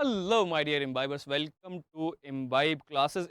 Hello my dear imbibers, welcome to imbibe classes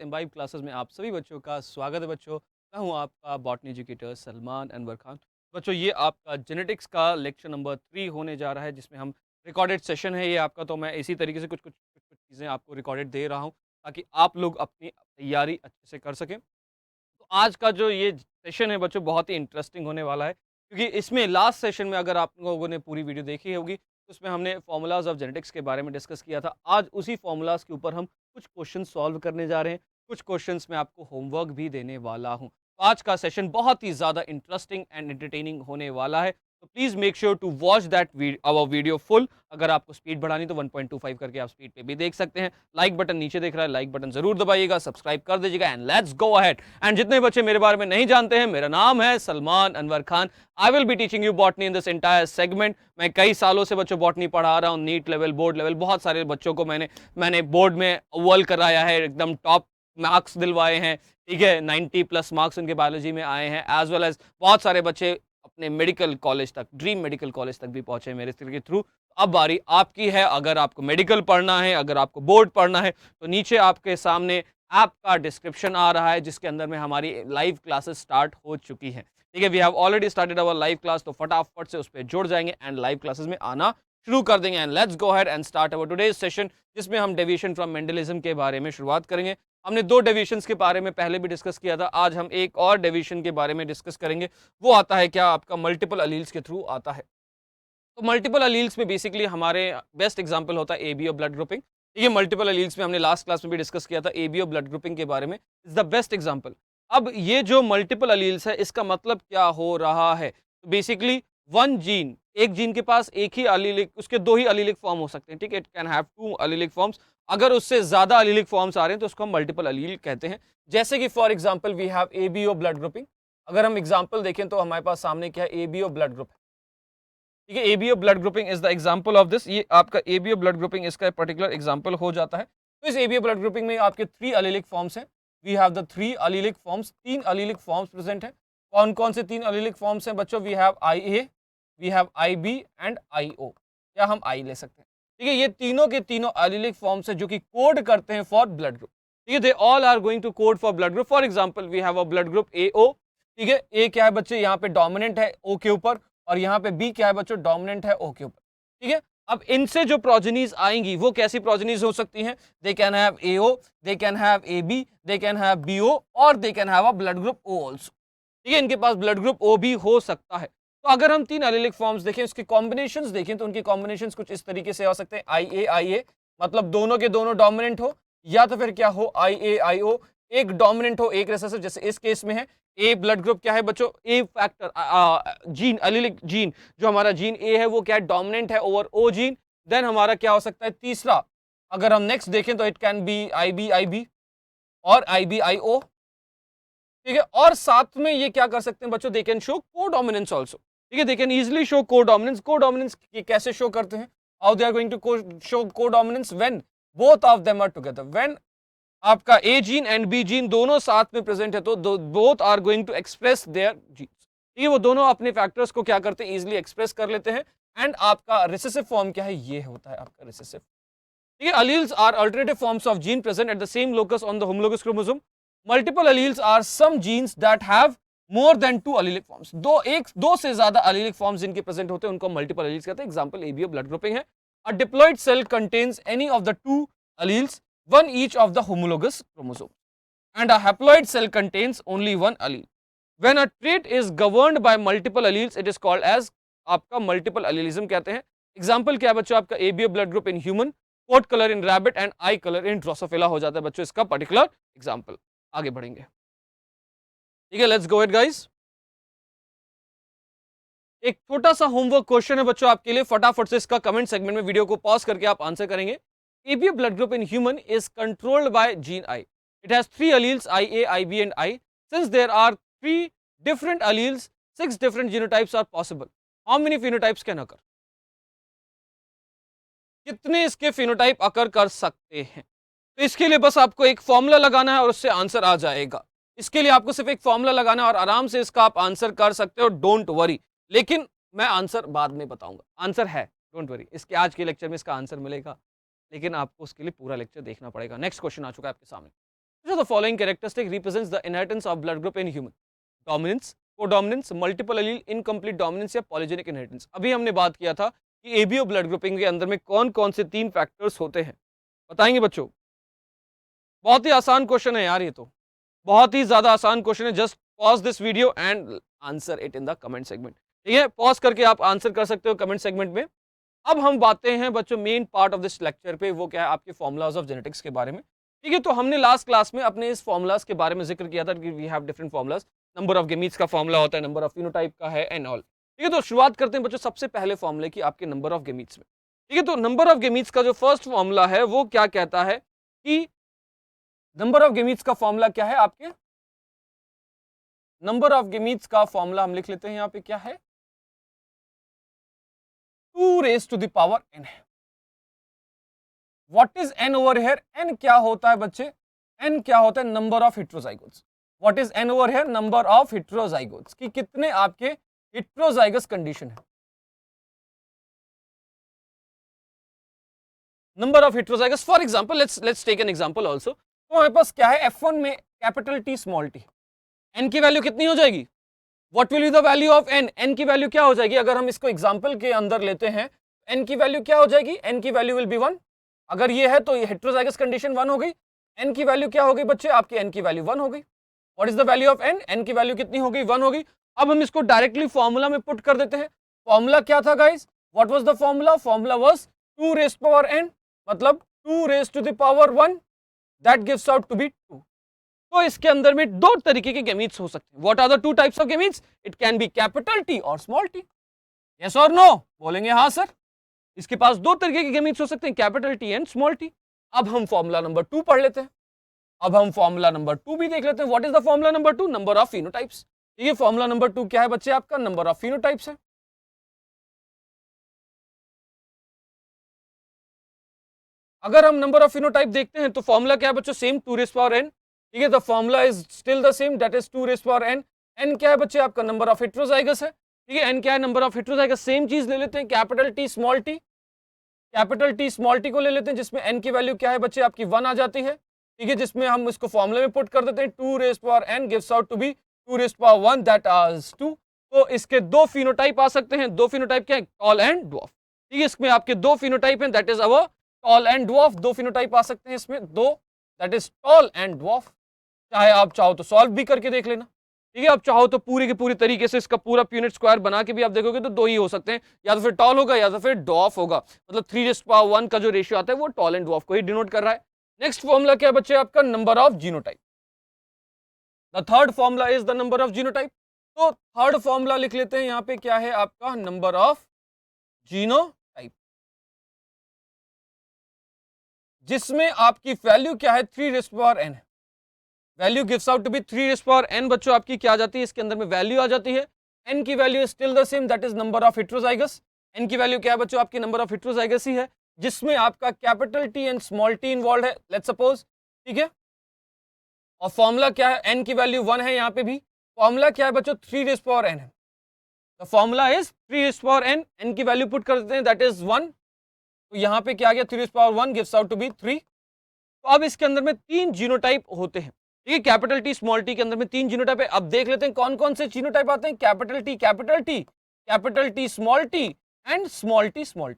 में आप सभी बच्चों का स्वागत है बच्चों। मैं हूं आपका बॉटनी एजुकेटर सलमान अनवर खान। बच्चों, ये आपका जेनेटिक्स का लेक्चर नंबर 3 होने जा रहा है, जिसमें हम रिकॉर्डेड सेशन है ये आपका। तो मैं इसी तरीके से कुछ चीज़ें आपको रिकॉर्डेड दे रहा हूँ, ताकि आप लोग अपनी तैयारी अच्छे से कर सकें। तो आज का जो ये सेशन है बच्चों, बहुत ही इंटरेस्टिंग होने वाला है, क्योंकि इसमें लास्ट सेशन में अगर आप लोगों ने पूरी वीडियो देखी होगी, तो उसमें हमने फॉर्मूलाज ऑफ जेनेटिक्स के बारे में डिस्कस किया था। आज उसी फॉर्मूलाज के ऊपर हम कुछ क्वेश्चन सॉल्व करने जा रहे हैं। कुछ क्वेश्चंस में आपको होमवर्क भी देने वाला हूं। तो आज का सेशन बहुत ही ज़्यादा इंटरेस्टिंग एंड एंटरटेनिंग होने वाला है। तो please make sure to watch that hour video full. अगर आपको स्पीड बढ़ानी तो 1.25 करके आप स्पीड पे भी देख सकते हैं। लाइक बटन नीचे दिख रहा है, लाइक बटन जरूर दबाइएगा, सब्सक्राइब कर दीजिएगा and let's go ahead. And जितने बच्चे मेरे बारे में नहीं जानते हैं, मेरा नाम है Salman Anwar Khan. I will be teaching you botany in this entire segment. मैं कई सालों से बच्चों बॉटनी पढ़ा रहा हूँ, नीट लेवल, बोर्ड लेवल, बहुत सारे बच्चों को मैंने बोर्ड में अव्वल कराया है, एकदम टॉप मार्क्स दिलवाए हैं। ठीक है, 90+ मार्क्स उनके बायोलॉजी में आए हैं, एज वेल एज बहुत सारे बच्चे अपने मेडिकल कॉलेज तक, ड्रीम मेडिकल कॉलेज तक भी पहुंचे मेरे के थ्रू। अब बारी आपकी है। अगर आपको मेडिकल पढ़ना है, अगर आपको बोर्ड पढ़ना है, तो नीचे आपके सामने ऐप का डिस्क्रिप्शन आ रहा है, जिसके अंदर में हमारी लाइव क्लासेस स्टार्ट हो चुकी हैं। ठीक है, we have already started our live class, तो फटाफट से उस पर जुड़ जाएंगे एंड लाइव क्लासेस में आना शुरू कर देंगे। And let's go ahead and start our today's session, जिसमें हम डेविएशन फ्रॉम मेंडलिज्म के बारे में शुरुआत करेंगे। हमने 2 डेविएशंस के बारे में पहले भी डिस्कस किया था। आज हम एक और डेविएशन के बारे में डिस्कस करेंगे। वो आता है क्या, आपका मल्टीपल अलील्स के थ्रू आता है। तो मल्टीपल अलील्स में बेसिकली हमारे बेस्ट एग्जांपल होता है एबीओ ब्लड ग्रुपिंग। ये मल्टीपल अलील्स में हमने लास्ट क्लास में भी डिस्कस किया था, एबीओ ब्लड ग्रुपिंग के बारे में इज द बेस्ट एग्जांपल। अब ये जो मल्टीपल अलील्स है, इसका मतलब क्या हो रहा है? तो बेसिकली वन जीन, एक जीन के पास एक ही अलीलिक, उसके 2 ही अलीलिक फॉर्म हो सकते हैं। ठीक है, it can have 2 allelic forms. अगर उससे ज्यादा अलीलिक फॉर्म्स आ रहे हैं तो उसको हम मल्टीपल अलील कहते हैं। जैसे कि for example we have ABO blood grouping. अगर हम एग्जाम्पल देखें तो हमारे पास सामने क्या है, एबीओ ब्लड ग्रुप। ठीक है, ABO blood grouping is the example of this. ये आपका एबीओ ब्लड ग्रुपिंग इसका पर्टिकुलर एग्जांपल हो जाता है। तो इस एबीओ ब्लड ग्रुपिंग में आपके 3 अलीलिक फॉर्म्स हैं। We have the 3 allelic forms, 3 allelic forms present हैं। कौन कौन से 3 अलीलिक फॉर्म्स हैं बच्चों? We have IA, we have IB and IO, या हम I ले सकते हैं। ठीक है, ये तीनों के तीनों अलीलिक फॉर्म्स हैं जो कि कोड करते हैं फॉर ब्लड ग्रुप। ठीक है, they all are going to code for blood group. For example we have a blood group AO। ठीक है, ए क्या है बच्चे, यहाँ पे डोमिनेंट है O के ऊपर, और यहाँ पे बी क्या है बच्चों, डोमिनेंट है ओ के ऊपर। ठीक है, अब इनसे जो प्रोजेनीज आएंगी वो कैसी प्रोजेनीज हो सकती हैं? They can have AO, they can have AB, they can have BO, और they can have a blood group O also. ठीक है, इनके पास ब्लड ग्रुप O भी हो सकता है। तो अगर हम 3 एलिलिक फॉर्म्स देखें, उसके कॉम्बिनेशंस देखें, तो उनके कॉम्बिनेशंस कुछ इस तरीके से हो सकते हैं। IA मतलब दोनों के दोनों डोमिनेंट हो, या तो फिर क्या हो, IO एक डोमिनेंट हो एक रेसेसिव, जैसे इस केस में है। ए ब्लड ग्रुप क्या है बच्चों, ए फैक्टर जीन, एलिलिक जीन, जो हमारा जीन ए है वो क्या है, डोमिनेंट है ओवर ओ जीन। देन हमारा क्या हो सकता है तीसरा, अगर हम नेक्स्ट देखें तो इट कैन बी IB और IB-IO। ठीक है, और साथ में ये क्या कर सकते हैं बच्चों, they can show codominance also. ठीक है, they can easily show codominance. Codominance कैसे शो करते हैं? How they are going to show codominance? When both of them are together. When आपका A gene and B gene दोनों साथ में present है, तो both are going to express their gene. ठीक है, वो दोनों अपने फैक्टर्स को क्या करते हैं, इजीली एक्सप्रेस कर लेते हैं। एंड आपका रिसेसिव फॉर्म क्या है, ये होता है आपका रिसेसिव। ठीक है, alleles are alternative forms of gene present at the same locus on the homologous chromosome. Multiple alleles are some genes that have more than 2 allelic forms. दो से ज्यादा allelic forms जिनके प्रेजेंट होते हैं उनको multiple alleles कहते हैं। Example ABO blood grouping है। A diploid cell contains any of the 2 alleles, one each of the homologous chromosome, and a haploid cell contains only one allele. When a trait is governed by multiple alleles, it is called as आपका multiple allelism कहते हैं। Example क्या है बच्चों, आपका ABO blood group in human, coat colour in rabbit and eye colour in Drosophila हो जाता है बच्चों इसका पर्टिकुलर एग्जांपल। आगे बढ़ेंगे। ठीक है, लेट्स गो इट गाइस। एक छोटा सा होमवर्क क्वेश्चन है बच्चों आपके लिए, फटाफट से इसका कमेंट सेगमेंट में वीडियो को पॉज करके आप आंसर करेंगे। ABO blood group in human is controlled by gene I. It has 3 alleles IA, IB and I. Since there are 3 different alleles, 6 different genotypes are possible. How many phenotypes can occur? कितने इसके phenotype अकर कर सकते हैं? तो इसके लिए बस आपको एक फॉर्मूला लगाना है और उससे आंसर आ जाएगा। इसके लिए आपको सिर्फ एक फॉर्मूला लगाना है और आराम से इसका आप आंसर कर सकते हो, डोंट वरी। लेकिन मैं आंसर बाद में बताऊंगा। आंसर है, डोंट वरी, इसके आज के लेक्चर में इसका आंसर मिलेगा। लेकिन आपको उसके लिए पूरा लेक्चर देखना पड़ेगा। नेक्स्ट क्वेश्चन आ चुका है आपके सामने। The following characteristic represents the inheritance of blood group in human? Dominance, codominance, multiple allele, incomplete dominance या पॉलीजेनिक इनहेरिटेंस। अभी हमने बात किया था कि एबीओ ब्लड ग्रुपिंग के अंदर में कौन कौन से 3 फैक्टर्स होते हैं, बताएंगे बच्चों? बहुत ही आसान क्वेश्चन है यार, ये तो बहुत ही ज्यादा आसान क्वेश्चन है। Just pause this video and answer it in the comment segment. ठीक है, पॉज करके आप आंसर कर सकते हो कमेंट सेगमेंट में। अब हम बातें हैं बच्चों main part of this lecture पे, वो क्या है आपके फॉर्मूलाज ऑफ जेनेटिक्स के बारे में। ठीक है, तो हमने लास्ट क्लास में अपने इस फॉर्मूलाज के बारे में जिक्र किया था कि we have different formulas, number of gametes का फॉर्मूला होता है, नंबर ऑफ फिनोटाइप का है एंड ऑल। ठीक है, तो शुरुआत करते हैं बच्चों सबसे पहले फॉर्मूले की, आपके नंबर ऑफ गेमीट्स में। ठीक है, तो नंबर ऑफ गेमीट्स का जो फर्स्ट फॉर्मूला है वो क्या कहता है कि नंबर ऑफ गेमीट्स का फॉर्मूला क्या है आपके, नंबर ऑफ गेमीट्स का फॉर्मूला हम लिख लेते हैं यहाँ पे, क्या है 2 raised to the power n है। What is n over here? n क्या होता है बच्चे? n क्या होता है? Number of heterozygotes. What is n over here? Number of heterozygotes, कि कितने आपके हेट्रोजाइगस कंडीशन है, number of heterozygous. For example let's take an example also. तो हमारे पास क्या है F1 में capital T small t, n की वैल्यू कितनी हो जाएगी? What will be the value of n? n की वैल्यू क्या हो जाएगी? अगर हम इसको एग्जांपल के अंदर लेते हैं, n की वैल्यू क्या हो जाएगी? n की वैल्यू विल बी 1। अगर ये है तो ये हेट्रोजाइगस कंडीशन 1 हो गई। n की वैल्यू क्या हो गई बच्चे? आपकी n की वैल्यू 1 हो गई। What is the value of n? n की वैल्यू कितनी हो गई? 1 हो गई। अब हम इसको डायरेक्टली फॉर्मूला में पुट कर देते हैं। फॉर्मूला क्या था guys? What was the formula? Formula was 2 raised to power n, मतलब 2 raised to the power 1, that gives out to be 2। तो इसके अंदर में 2 तरीके के गेमीट्स हो सकते हैं। What are the 2 types of gametes? It can be capital T और स्मॉल t। यस और नो? बोलेंगे हाँ सर। इसके पास 2 तरीके के गेमीट्स हो सकते हैं, capital T and small t। अब हम फॉर्मूला नंबर 2 पढ़ लेते हैं। अब हम फॉर्मूला नंबर 2 भी देख लेते हैं। What is the formula number 2? Number of phenotypes. ये फॉर्मूला नंबर 2 क्या है बच्चे? आपका नंबर ऑफ फिनोटाइप्स है। अगर हम नंबर ऑफ फिनोटाइप देखते हैं तो फॉर्मूला क्या है बच्चों? Same 2 raised power n। ठीक है, the formula is still the same, that is 2 raised power n। n क्या है बच्चे? आपका नंबर ऑफ हेट्रोजाइगस है। ठीक है, n क्या है? Number of heterozygous. सेम चीज ले लेते हैं, capital T small t। Capital T small t को ले लेते हैं, जिसमें n की वैल्यू क्या है बच्चे? आपकी 1 आ जाती है। ठीक है, जिसमें हम इसको फॉर्मूले में पुट कर देते हैं, 2 raised power n gives out to be 2 raised power 1, that is 2। तो इसके 2 फिनोटाइप आ सकते हैं। 2 फिनोटाइप क्या है? Tall and dwarf. ठीक है, इसमें आपके 2 फिनोटाइप हैं, that is our tall and dwarf. 2 phenotype आ सकते हैं इसमें, 2, that is tall and dwarf. चाहे आप चाहो तो सॉल्व भी करके देख लेना। ठीक है, आप चाहो तो पूरी के पूरी तरीके से इसका पूरा यूनिट स्क्वायर बना के भी आप देखोगे तो 2 ही हो सकते हैं, या तो फिर टॉल होगा या तो फिर ड्वार्फ होगा। मतलब 3 raised power 1 का जो रेशियो आता है वो टॉल एंड ड्वार्फ को ही डिनोट कर रहा है। नेक्स्ट फॉर्मूला क्या है बच्चे? आपका number of genotype. The third formula is the number of genotype. तो थर्ड फॉर्मूला लिख लेते हैं यहाँ पे, क्या है आपका? नंबर ऑफ जीनोटाइप, जिसमें आपकी वैल्यू क्या है? 3 raised power n। Value gives out to be 3 raised power n। बच्चों आपकी क्या आ जाती है? इसके अंदर में वैल्यू आ जाती है। n की value still the same, that is number of heterozygous. n की वैल्यू क्या है बच्चों? आपकी नंबर ऑफ हेट्रोजाइगस ही है, जिसमें आपका capital T and small t involve है, लेट्स सपोज। ठीक है, और फॉर्मूला क्या है? n की वैल्यू 1 है, यहाँ पे भी फॉर्मूला क्या है बच्चों? 3 raised power n है। The formula is 3 raised power n। n की वैल्यू पुट कर देते हैं, दैट इज 1। तो यहाँ पे क्या आ गया? 3 raised power 1 gives out to be 3। तो अब इसके अंदर में 3 जीनोटाइप होते हैं। ठीक है, कैपिटल T स्मॉल t के अंदर में 3 जीनोटाइप है। अब देख लेते हैं कौन कौन से जीनोटाइप आते हैं। Capital T capital T small t and small t small t।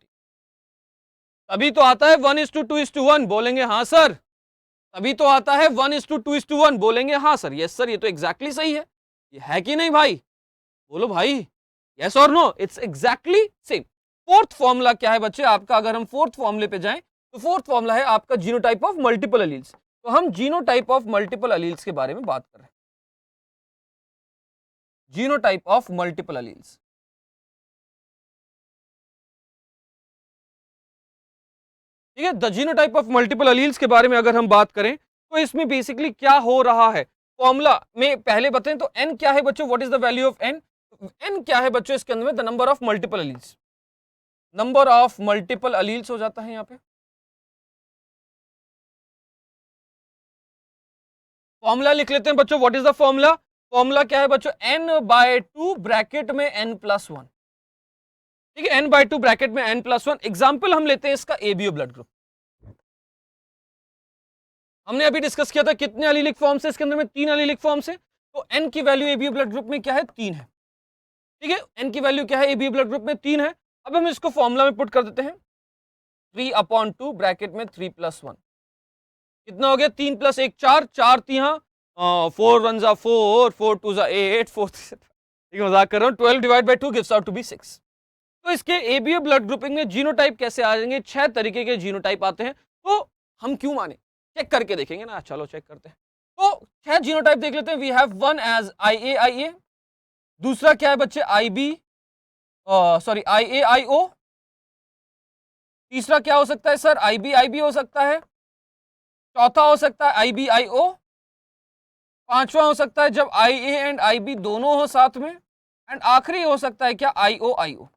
तभी तो आता है 1:2:1। बोलेंगे हाँ सर। तभी तो आता है 1:2:1। बोलेंगे हाँ सर। यस सर, ये तो एग्जैक्टली सही है। ये है कि नहीं भाई? बोलो भाई, यस और no? It's exactly same. Fourth formula क्या है बच्चे आपका? अगर हम फोर्थ फॉर्मूले पे जाएं तो फोर्थ फॉर्मूला है आपका जीनोटाइप ऑफ मल्टीपल एलील्स। तो हम जीनोटाइप ऑफ मल्टीपल एलील्स के बारे में बात कर रहे हैं। Genotype of multiple alleles. ठीक है, the genotype of multiple alleles के बारे में अगर हम बात करें तो इसमें बेसिकली क्या हो रहा है? फॉर्मूला में पहले बताएं तो n क्या है बच्चों? What is the value of n? n क्या है बच्चों इसके अंदर में? The number of multiple alleles. Number of multiple alleles हो जाता है यहाँ पे। फॉर्मूला लिख लेते हैं बच्चों। What is the formula? Formula क्या है बच्चों? n/2 ब्रैकेट में n+1। ठीक है, n/2 ब्रैकेट में n+1। एग्जाम्पल हम लेते हैं इसका एबीओ ब्लड ग्रुप। हमने अभी डिस्कस किया था कितने एलिलिक फॉर्म्स है इसके अंदर में, 3 एलिलिक फॉर्म्स है। तो एन की वैल्यू एबीओ ब्लड ग्रुप में क्या है, 3 है। ठीक है, एन की वैल्यू क्या है एबीओ ब्लड ग्रुप में, 3 है। अब हम इसको फॉर्मूला में पुट कर देते हैं, 3/2 ब्रैकेट में 3 + 1 कितना हो गया, 3 + 1 4, 4 3 4 1 जा 4, 4 2 जा 8, 4 ठीक है, मजाक कर रहा हूँ, 12 divide by 2 gives out to be 6। तो इसके एबीओ ब्लड ग्रुपिंग में जीनोटाइप कैसे आ जाएंगे, 6 तरीके के जीनोटाइप आते हैं। तो हम क्यों माने, चेक करके देखेंगे ना, चलो चेक करते हैं। तो 6 जीनोटाइप देख लेते हैं। We have one as IA, दूसरा क्या है बच्चे, IB, सॉरी IA, तीसरा क्या हो सकता है सर, IB हो सकता है, चौथा हो सकता है IBIO, पांचवा हो सकता है जब IA एंड IB दोनों हो साथ में, एंड आखिरी हो सकता है क्या, IO।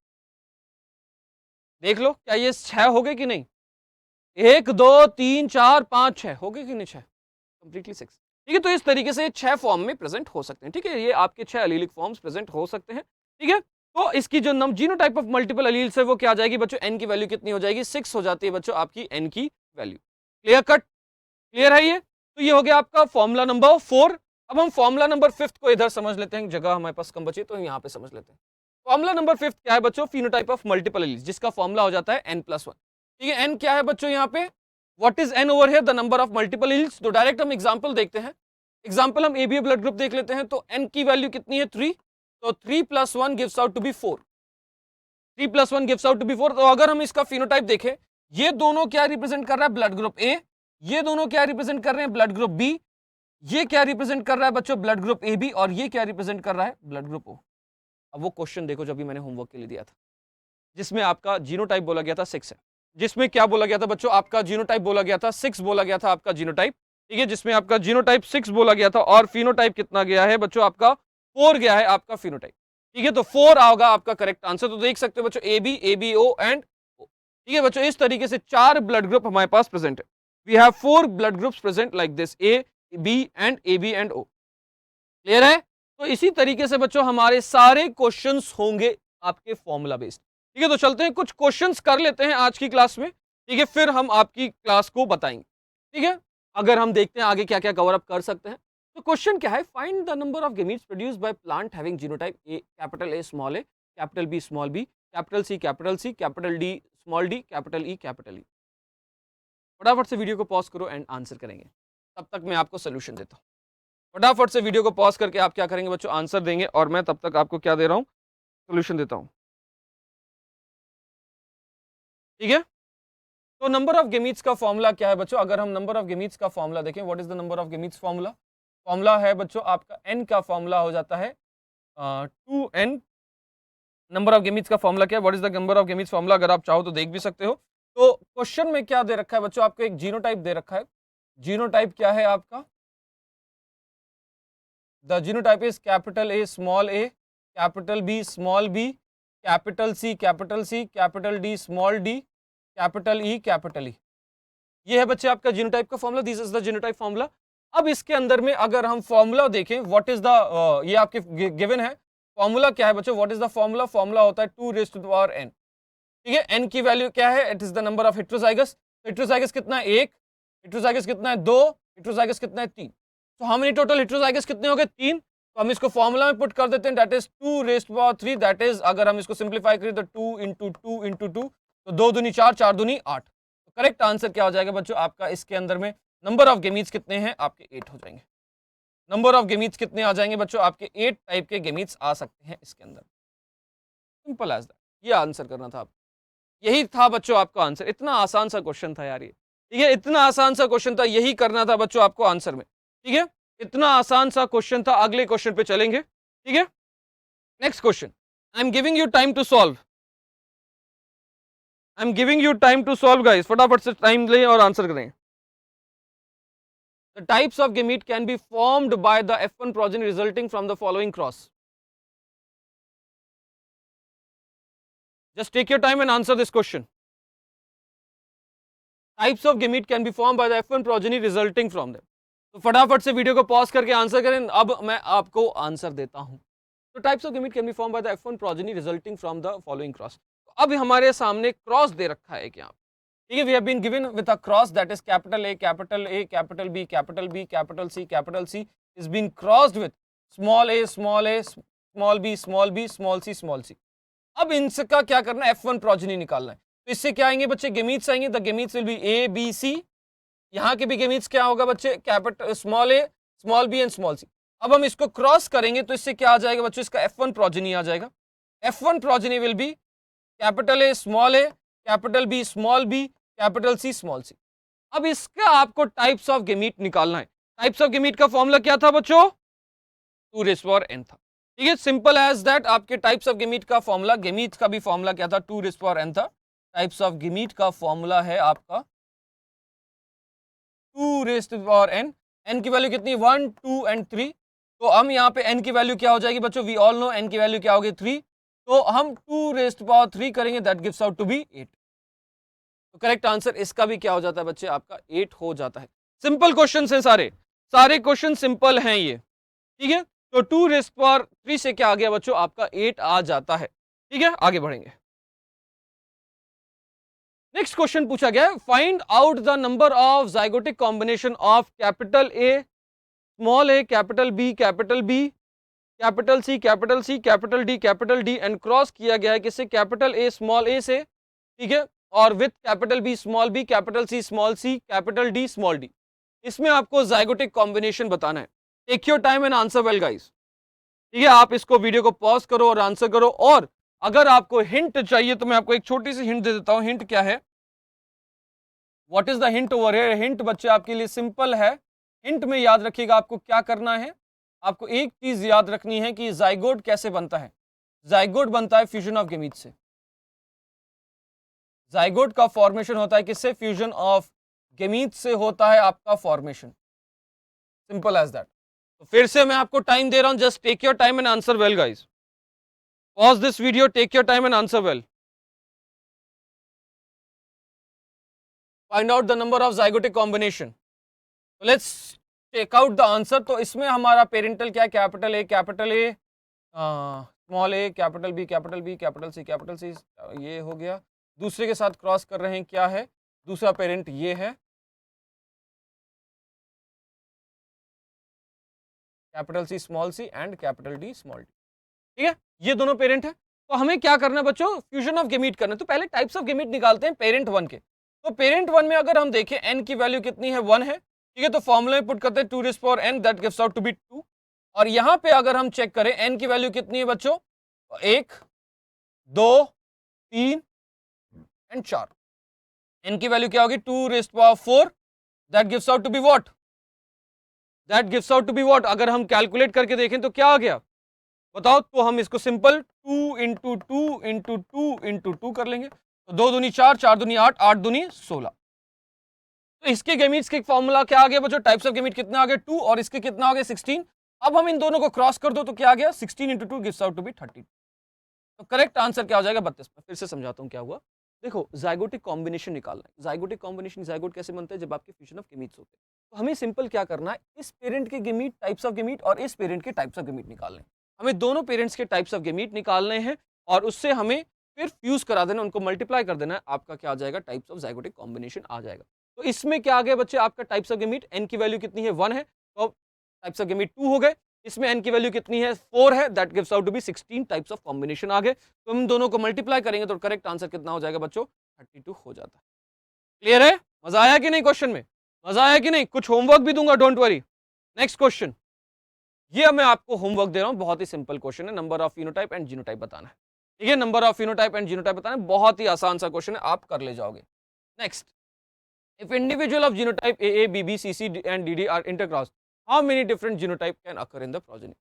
देख लो क्या ये 6 हो गए कि नहीं, 1 2 3 4 5 6 हो गए कि नहीं, 6 कंप्लीटली 6। ठीक है, तो इस तरीके से 6 फॉर्म में प्रेजेंट हो सकते हैं। ठीक है, ये आपके 6 एलीलिक फॉर्म्स प्रेजेंट हो सकते हैं। ठीक है, तो इसकी जो जीनोटाइप ऑफ मल्टीपल एलील्स है वो क्या आ जाएगी बच्चों, एन की वैल्यू कितनी हो जाएगी, 6 हो जाती है बच्चों आपकी एन की वैल्यू। क्लियर कट, क्लियर है ये। तो ये हो गया आपका फॉर्मूला नंबर 4। अब हम फॉर्मूला नंबर 5 को इधर समझ लेते हैं, जगह हमारे पास कम बची तो यहाँ पे समझ लेते हैं। फॉर्मूला नंबर 5 क्या है बच्चों, फिनोटाइप ऑफ मल्टीपल एलील्स, जिसका फॉर्मूला हो जाता है n+1। ठीक है, n क्या है बच्चों यहाँ पे, what is n over here, the number of multiple alleles. तो डायरेक्ट हम एग्जांपल देखते हैं, एग्जांपल हम एबीओ ब्लड ग्रुप देख लेते हैं। तो n की वैल्यू कितनी है, 3, तो 3 + 1 gives out to be 4, 3 + 1 gives out to be 4। तो अगर हम इसका फिनोटाइप देखें, ये दोनों क्या रिप्रेजेंट कर रहा है, ब्लड ग्रुप ए, ये दोनों क्या रिप्रेजेंट कर रहे हैं, ब्लड ग्रुप बी, ये क्या रिप्रेजेंट कर रहा है बच्चों, ब्लड ग्रुप ए बी, और ये क्या रिप्रेजेंट कर रहा है, ब्लड ग्रुप ओ। अब वो क्वेश्चन देखो जो भी मैंने होमवर्क के लिए दिया था, जिसमें आपका जीनोटाइप बोला गया था 6 है, जिसमें क्या बोला गया था बच्चों, आपका जीनोटाइप बोला गया था 6 बोला गया था आपका जीनोटाइप। ठीक है, जिसमें आपका जीनोटाइप 6 बोला गया था, और फिनोटाइप कितना गया है बच्चों आपका 4 गया है आपका फिनोटाइप। ठीक है, तो 4 होगा आपका करेक्ट आंसर। तो देख सकते हो बच्चों AB, ABO एंड O। ठीक है बच्चों, इस तरीके से 4 ब्लड ग्रुप हमारे पास प्रेजेंट है। We have 4 blood groups present like this, A, B and AB and O। Clear है। तो इसी तरीके से बच्चों हमारे सारे क्वेश्चंस होंगे आपके फॉर्मूला बेस्ड। ठीक है, तो चलते हैं कुछ क्वेश्चंस कर लेते हैं आज की क्लास में। ठीक है, फिर हम आपकी क्लास को बताएंगे। ठीक है, अगर हम देखते हैं आगे क्या क्या कवर अप कर सकते हैं। तो क्वेश्चन क्या है, find the number of gametes produced by plant having genotype A, capital A small a, capital B small b, capital C, capital D small d, capital E, capital E। फटाफट से video को pause करो and answer करेंगे, तब तक मैं आपको solution देता हूँ। फटाफट से वीडियो को पॉज करके आप क्या करेंगे बच्चों, आंसर देंगे, और मैं तब तक आपको क्या दे रहा हूँ, सोल्यूशन देता हूँ। ठीक है, तो नंबर ऑफ गेमीट्स का फॉर्मूला क्या है बच्चों, अगर हम नंबर ऑफ गेमीट्स का फॉर्मूला देखें, what is the number of gametes formula, formula है बच्चों आपका n का फॉर्मूला हो जाता है 2n। नंबर ऑफ गेमीट्स का फॉर्मूला क्या है, what is the number of gametes formula, अगर आप चाहो तो देख भी सकते हो। तो क्वेश्चन में क्या दे रखा है बच्चों, आपको एक जीनोटाइप दे रखा है। जीनोटाइप क्या है आपका, the genotype is capital A small a, capital B small b, capital C, capital D small d, capital E, capital E। ये है बच्चे आपका जीनोटाइप का formula, this is the genotype formula. अब इसके अंदर में अगर हम फॉर्मूला देखें, व्हाट इज द, ये आपके गिवन है, फॉर्मूला क्या है बच्चों, what is the formula, formula होता है 2 raise to the power n। ठीक है, n की वैल्यू क्या है, it is the number of heterozygous. Heterozygous कितना है 1, हेट्रोजाइगस कितना है 2, हेट्रोजाइगस कितना है 3। तो हाउ मेनी टोटल हेट्रोजाइगस कितने हो गए, 3। तो हम इसको फॉर्मूला में पुट कर देते हैं, that is 2 raise to the power 3, that is अगर हम इसको सिंप्लीफाई करें तो 2 इंटू 2 इंटू 2, तो 2 दूनी 4, 4 दूनी 8। तो करेक्ट आंसर क्या हो जाएगा बच्चों आपका, इसके अंदर में नंबर ऑफ गेमीट्स कितने हैं आपके 8 हो जाएंगे। नंबर ऑफ गेमीट्स कितने आ जाएंगे बच्चों आपके, 8 टाइप के गेमीट्स आ सकते हैं इसके अंदर। सिंपल एज दैट, ये आंसर करना था आप, यही था बच्चों आपका आंसर। इतना आसान सा क्वेश्चन था यार ये, ठीक है, इतना आसान सा क्वेश्चन था, यही करना था बच्चों आपको आंसर में। ठीक है, इतना आसान सा क्वेश्चन था। अगले क्वेश्चन पे चलेंगे। ठीक है, next question, I am giving you time to solve, I am giving you time to solve guys, फटाफट से टाइम लें और आंसर करें। The types of gamete can be formed by the F1 progeny resulting from the following cross. Just take your time and answer this question. Types of gamete can be formed by the F1 progeny resulting from them. तो फटाफट से video को pause करके answer करें। अब मैं आपको answer देता हूं। तो types of gamete can be form by the F1 progeny resulting from the following cross. तो अब हमारे सामने क्रॉस दे रखा है क्या, ठीक है, we have been given with a cross that is capital A capital A capital B capital B capital C is been crossed with small a small a small b small b small c small c. अब इनका क्या करना है, F1 progeny निकालना है। तो इससे क्या आएंगे बच्चे, गेमीट्स आएंगे। The gametes will be A B C. यहाँ के भी गेमीट्स क्या होगा बच्चे, capital small a small b and small c. अब हम इसको क्रॉस करेंगे तो इससे क्या आ जाएगा बच्चों, इसका F1 प्रोजेनी आ जाएगा। F1 progeny will be capital A capital B small B capital C small c. अब इसका आपको टाइप्स ऑफ गेमीट निकालना है। टाइप्स ऑफ गेमीट का फॉर्मूला क्या था बच्चों, 2n था। ठीक है, सिंपल एज दैट। आपके टाइप्स ऑफ गेमीट का फॉर्मूला, गेमीट का भी फॉर्मूला क्या था, 2n था। टाइप्स ऑफ गेमीट का फॉर्मूला है आपका 2n। n की वैल्यू कितनी, 1 2 एंड 3। तो हम यहाँ पे n की वैल्यू क्या हो जाएगी बच्चों, वी ऑल नो n की वैल्यू क्या होगी 3। तो हम 2 करेंगे, that gives out to be 8। तो करेक्ट आंसर इसका भी क्या हो जाता है बच्चे, आपका 8 हो जाता है। सिंपल क्वेश्चन है, सारे क्वेश्चन सिंपल हैं ये। ठीक है, तो 2 से क्या आ गया बच्चों, आपका 8 आ जाता है। ठीक है, आगे बढ़ेंगे। नेक्स्ट क्वेश्चन पूछा गया है, find out the number of zygotic combination of capital A small A capital B capital C capital D and cross किया गया है किससे, कैपिटल ए स्मॉल ए से। ठीक है, और with capital B small B capital C small C capital D small D. इसमें आपको जाइगोटिक कॉम्बिनेशन बताना है। Take your time and answer well guys. ठीक है, आप इसको वीडियो को पॉज करो और आंसर करो। और अगर आपको हिंट चाहिए तो मैं आपको एक छोटी सी हिंट दे देता हूं। हिंट क्या है, what is the hint over here. Hint बच्चे आपके लिए सिंपल है। हिंट में याद रखिएगा आपको क्या करना है, आपको एक चीज याद रखनी है कि जाइगोट कैसे बनता है। जाइगोट बनता है फ्यूजन ऑफ गेमीट से। जाइगोट का फॉर्मेशन होता है किससे, फ्यूजन ऑफ गेमीट से होता है आपका फॉर्मेशन। Simple as that. तो फिर से मैं आपको टाइम दे रहा हूं, just take your time and answer well guys. Pause this video, take your time and answer well. Find out the number of zygotic combination. Let's take out the answer. तो इसमें हमारा पेरेंटल क्या है, capital A small A capital B capital C ये हो गया। दूसरे के साथ क्रॉस कर रहे हैं, क्या है दूसरा पेरेंट, ये है capital C small C and capital D small D. ठीक है, ये दोनों पेरेंट है। तो हमें क्या करना है बच्चों, फ्यूजन ऑफ गेमीट करना है। तो पहले टाइप्स ऑफ गेमीट निकालते हैं पेरेंट 1 के। तो पेरेंट 1 में अगर हम देखें n की वैल्यू कितनी है, 1 है। ठीक है, तो फॉर्मूला में पुट करते हैं 2n, that gives out to be 2। और यहां पे अगर हम चेक करें n की वैल्यू कितनी है बच्चों, 1 2 3 एंड 4। n की वैल्यू क्या होगी, 2 that gives out to be what, अगर हम कैलकुलेट करके देखें तो क्या आ गया बताओ। तो हम इसको सिंपल 2 इंटू 2 इंटू 2 इंटू 2 कर लेंगे। तो 2 दूनी 4, 4 दूनी 8, 8 दूनी 16। तो इसके गेमीट्स के फॉर्मूला क्या आ गया बच्चों, टाइप्स ऑफ गेमीट कितना आ गया 2, और इसके कितना आ गया 16। अब हम इन दोनों को क्रॉस कर दो तो क्या आ गया, 16 into 2 gives out to be 30। तो करेक्ट आंसर क्या हो जाएगा 32। फिर से समझाता हूं क्या हुआ। देखो, जाइगोटिक कॉम्बिनेशन निकालना है। जाइगोटिक कॉम्बिनेशन, जाइगोट कैसे बनते हैं, जब आपके फ्यूजन ऑफ गेमीट्स होते हैं। तो हमें सिंपल क्या करना है, इस पेरेंट के गेमीट टाइप्स ऑफ गेमीट और इस पेरेंट के टाइप्स ऑफ गेमीट निकालने हैं। हमें दोनों पेरेंट्स के टाइप्स ऑफ गेमीट निकालने हैं और उससे हमें फिर फ्यूज करा देना, उनको मल्टीप्लाई कर देना है। आपका क्या आ जाएगा, टाइप्स ऑफ जाइगोटिक कॉम्बिनेशन आ जाएगा। तो इसमें क्या आ गया बच्चे, आपका टाइप्स ऑफ गेमीट, एन की वैल्यू कितनी है 1 है, तो टाइप्स ऑफ गेमीट 2 हो गए। इसमें n की वैल्यू कितनी है 4 है, that gives out to be 16 types of combination आ गए। तो हम दोनों को मल्टीप्लाई करेंगे तो करेक्ट आंसर कितना हो जाएगा बच्चों, 32 हो जाता है। क्लियर है, मजा आया कि नहीं, क्वेश्चन में मजा आया कि नहीं। कुछ होमवर्क भी दूंगा, डोंट वरी। नेक्स्ट क्वेश्चन, ये मैं आपको होमवर्क दे रहा हूं, बहुत ही सिंपल क्वेश्चन है। Number of phenotype and genotype बताना है। ठीक है, number of phenotype and genotype बताना है, बहुत ही आसान सा क्वेश्चन है, आप कर ले जाओगे। Next, if individual of genotype AA, BB, CC and DD are intercrossed, how many different genotype can occur in the progeny?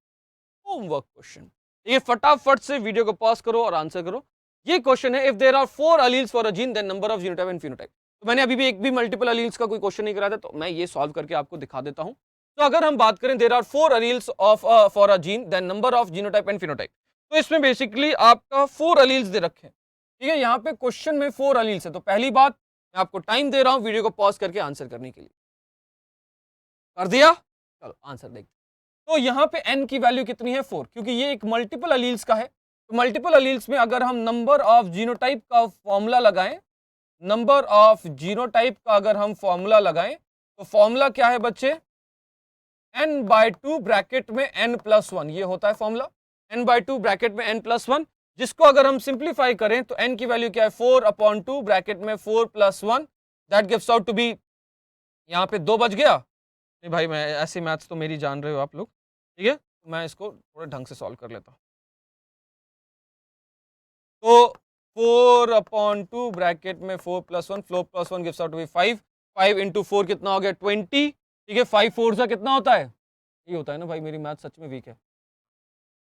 Homework question. ये फटाफट से वीडियो को पॉज करो और आंसर करो। ये क्वेश्चन है, if there are 4 alleles for a gene then number of genotype and phenotype. तो मैंने अभी भी एक भी मल्टीपल अलील्स का कोई क्वेश्चन नहीं कराया था, तो मैं ये सॉल्व करके आपको दिखा देता हूं। तो अगर हम बात करें there are 4 alleles of for a gene then number of genotype and phenotype, तो इसमें बेसिकली आपका 4 अलील्स दे रखे हैं। ठीक है, यहाँ पे क्वेश्चन में 4 अलील्स है। तो पहली बात, मैं आपको टाइम दे रहा हूं वीडियो को पॉज करके आंसर करने के लिए। कर दिया, चलो आंसर देखते। तो यहाँ पे n की वैल्यू कितनी है 4, क्योंकि ये एक मल्टीपल अलील्स का है। तो मल्टीपल अलील्स में अगर हम नंबर ऑफ जीनोटाइप का फॉर्मूला लगाएं नंबर ऑफ जीनोटाइप का अगर हम फॉर्मूला लगाएं तो फॉर्मूला क्या है बच्चे, n/2 ब्रैकेट में n+1, ये होता है फॉर्मूला, n/2 ब्रैकेट में n+1, जिसको अगर हम सिंप्लीफाई करें तो n की वैल्यू क्या है 4/2 ब्रैकेट में 4+1, that gives out to be, यहाँ पे 2 बच गया नहीं भाई, मैं ऐसे मैथ्स तो मेरी जान रहे हो आप लोग, ठीक है, मैं इसको थोड़े ढंग से सॉल्व कर लेता हूँ। तो 4/2 ब्रैकेट में 4+1, 4+1 gives out to be 5, 5 into 4 कितना हो गया 20, ठीक है, 5 4 जा कितना होता है, ये होता है ना भाई, मेरी मैथ सच में वीक है,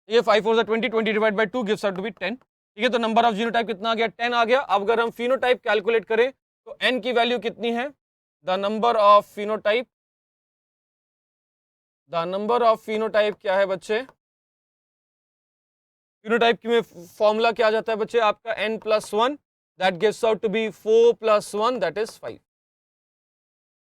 ये 5 4 जा 20, 20 divide by 2 gives out to be 10, ठीक है, तो नंबर ऑफ जीनोटाइप कितना आ गया 10 आ गया। अब अगर हम फिनोटाइप कैलकुलेट करें तो n की वैल्यू कितनी है, the number of phenotype, the number of phenotype क्या है बच्चे, फिनोटाइप में फॉर्मूला क्या आ जाता है बच्चे आपका n+1, that gives out to be 4+1, that is 5,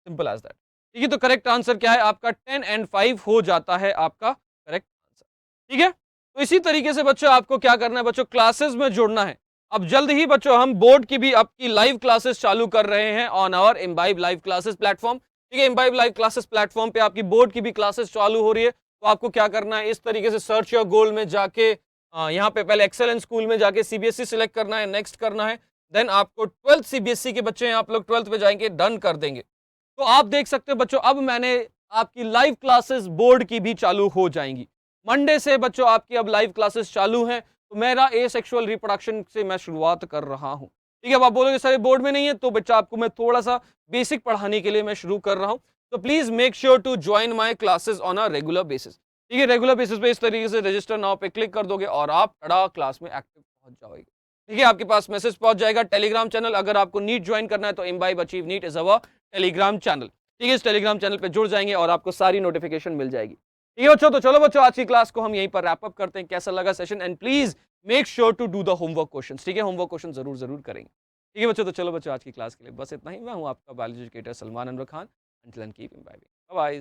simple as that, ठीक है। तो करेक्ट आंसर क्या है आपका 10 and 5 हो जाता है आपका करेक्ट आंसर, ठीक है। तो इसी तरीके से बच्चों आपको क्या करना है बच्चों, क्लासेस में जुड़ना है। अब जल्द ही बच्चों हम बोर्ड की भी आपकी लाइव क्लासेस चालू कर रहे हैं on our Imbibe live classes platform, ठीक है। इम्बाइब लाइव क्लासेस प्लेटफॉर्म पे आपकी बोर्ड की भी क्लासेस चालू हो रही है। तो आपको क्या करना है, इस तरीके से सर्च योर गोल में जाके यहाँ पे पहले एक्सेलेंस स्कूल में जाके सीबीएसई सिलेक्ट करना है, नेक्स्ट करना है, देन आपको 12th सीबीएसई के बच्चे हैं आप लोग 12th पे जाएंगे, डन कर देंगे। तो आप देख सकते हो बच्चों, अब मैंने आपकी लाइव क्लासेस बोर्ड की भी चालू हो जाएंगी। मंडे से बच्चों आपकी अब लाइव क्लासेस चालू हैं। तो मेरा एसेक्सुअल रिप्रोडक्शन से मैं शुरुआत कर रहा हूं, ठीक है। अब आप बोलोगे सर बोर्ड में नहीं है, तो बच्चा आपको मैं थोड़ा सा बेसिक पढ़ाने के लिए मैं शुरू कर रहा हूं। तो please make sure to join my classes on a regular basis, ठीक है। रेगुलर बेसिस पे इस तरीके से रजिस्टर नाउ पे क्लिक कर दोगे और आप टड़ा क्लास में एक्टिव पहुंच जाओगे, ठीक है। आपके पास मैसेज पहुंच जाएगा। टेलीग्राम चैनल, अगर आपको नीट ज्वाइन करना है तो Imbibe achieve NEET is our Telegram channel, ठीक है। इस टेलीग्राम चैनल पे जुड़ जाएंगे और आपको सारी नोटिफिकेशन मिल जाएगी, ठीक है बच्चों। तो चलो बच्चों आज की क्लास को हम यहीं पर रैप अप करते हैं। कैसा लगा session, and please make sure to do the homework questions, ठीक है। होमवर्क क्वेश्चन जरूर जरूर करेंगे, ठीक है बच्चों। तो चलो बच्चों आज की क्लास के लिए बस इतना ही। मैं हूं आपका biology educator Salman Anwar Khan. Until then, keep imbibing. Bye-bye.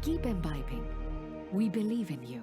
Keep imbibing. We believe in you.